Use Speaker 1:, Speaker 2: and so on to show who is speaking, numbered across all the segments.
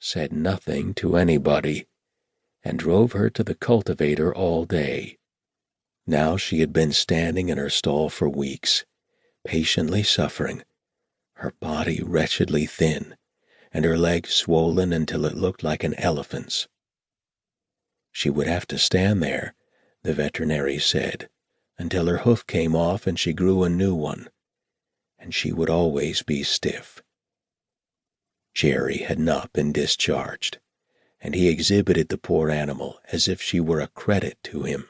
Speaker 1: said nothing to anybody, and drove her to the cultivator all day. Now she had been standing in her stall for weeks, patiently suffering, her body wretchedly thin, and her leg swollen until it looked like an elephant's. She would have to stand there, the veterinary said, until her hoof came off and she grew a new one, and she would always be stiff. Jerry had not been discharged, and he exhibited the poor animal as if she were a credit to him.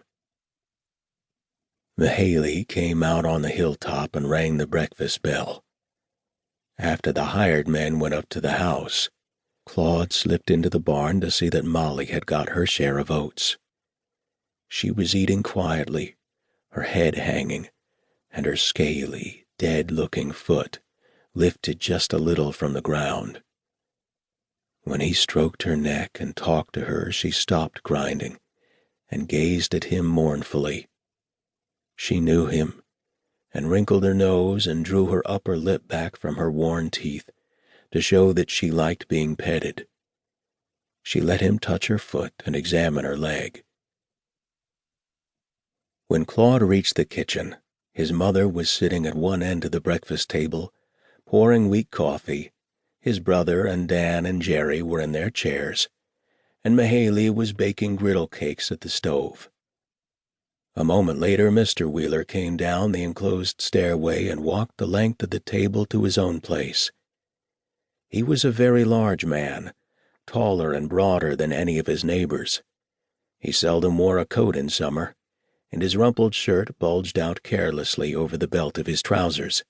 Speaker 1: Mahaley came out on the hilltop and rang the breakfast bell. After the hired men went up to the house, Claude slipped into the barn to see that Molly had got her share of oats. She was eating quietly, her head hanging, and her scaly, dead-looking foot lifted just a little from the ground. When he stroked her neck and talked to her, she stopped grinding and gazed at him mournfully. She knew him, and wrinkled her nose and drew her upper lip back from her worn teeth to show that she liked being petted. She let him touch her foot and examine her leg. When Claude reached the kitchen, his mother was sitting at one end of the breakfast table, pouring weak coffee. His brother and Dan and Jerry were in their chairs, and Mahaley was baking griddle cakes at the stove. A moment later, Mr. Wheeler came down the enclosed stairway and walked the length of the table to his own place. He was a very large man, taller and broader than any of his neighbors. He seldom wore a coat in summer, and his rumpled shirt bulged out carelessly over the belt of his trousers.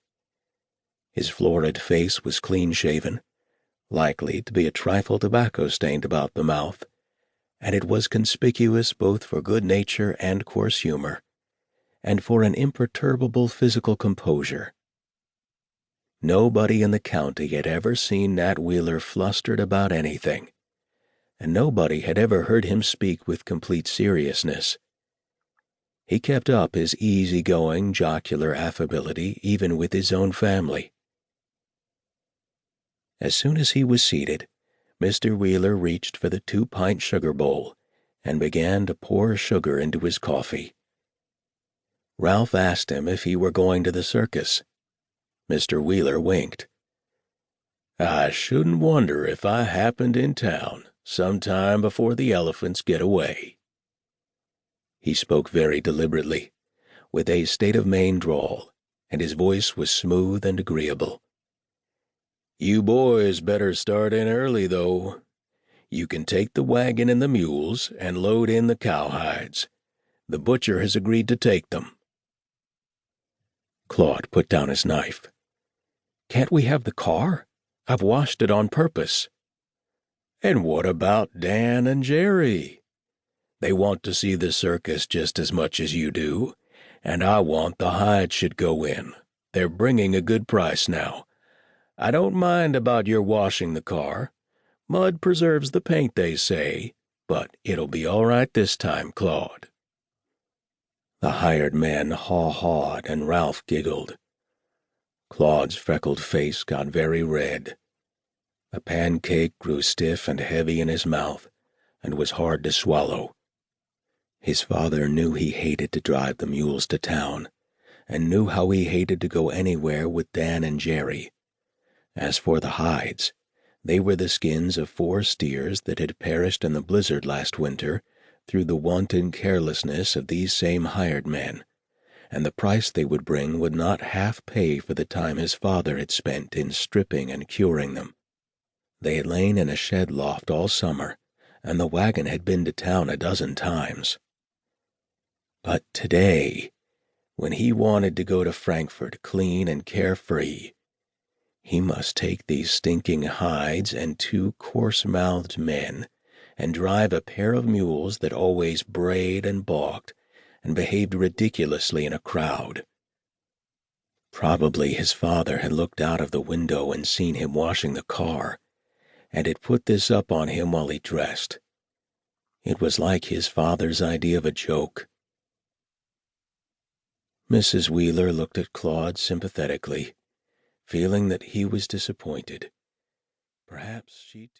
Speaker 1: His florid face was clean-shaven, likely to be a trifle tobacco-stained about the mouth, and it was conspicuous both for good nature and coarse humor, and for an imperturbable physical composure. Nobody in the county had ever seen Nat Wheeler flustered about anything, and nobody had ever heard him speak with complete seriousness. He kept up his easy-going, jocular affability even with his own family. As soon as he was seated, Mr. Wheeler reached for the 2-pint sugar bowl and began to pour sugar into his coffee. Ralph asked him if he were going to the circus. Mr. Wheeler winked. "I shouldn't wonder if I happened in town sometime before the elephants get away." He spoke very deliberately, with a state-of-Maine drawl, and his voice was smooth and agreeable. "You boys better start in early, though. You can take the wagon and the mules and load in the cowhides. The butcher has agreed to take them." Claude put down his knife. "Can't we have the car? I've washed it on purpose." "And what about Dan and Jerry? They want to see the circus just as much as you do, and I want the hides should go in. They're bringing a good price now. I don't mind about your washing the car. Mud preserves the paint, they say, but it'll be all right this time, Claude." The hired man haw-hawed, and Ralph giggled. Claude's freckled face got very red. The pancake grew stiff and heavy in his mouth, and was hard to swallow. His father knew he hated to drive the mules to town, and knew how he hated to go anywhere with Dan and Jerry. As for the hides, they were the skins of 4 steers that had perished in the blizzard last winter through the wanton carelessness of these same hired men, and the price they would bring would not half pay for the time his father had spent in stripping and curing them. They had lain in a shed loft all summer, and the wagon had been to town a dozen times. But today, when he wanted to go to Frankfort clean and carefree, he must take these stinking hides and 2 coarse-mouthed men and drive a pair of mules that always brayed and balked and behaved ridiculously in a crowd. Probably his father had looked out of the window and seen him washing the car, and had put this up on him while he dressed. It was like his father's idea of a joke. Mrs. Wheeler looked at Claude sympathetically, feeling that he was disappointed. Perhaps she too